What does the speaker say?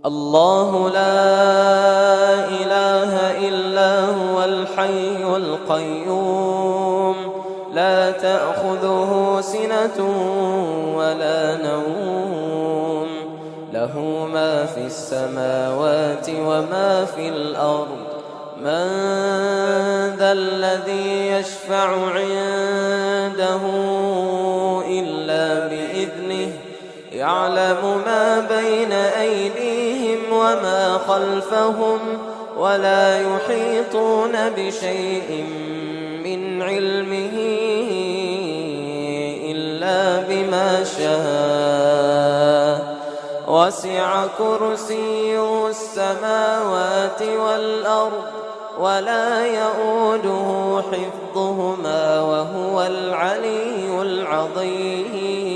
الله لا إله إلا هو الحي القيوم لا تأخذه سنة ولا نوم له ما في السماوات وما في الأرض من ذا الذي يشفع عنده إلا بإذنه يعلم ما بين أيديهم وما خلفهم ولا يحيطون بشيء من علمه إلا بما شاء وسع كرسيه السماوات والأرض ولا يؤوده حفظهما وهو العلي العظيم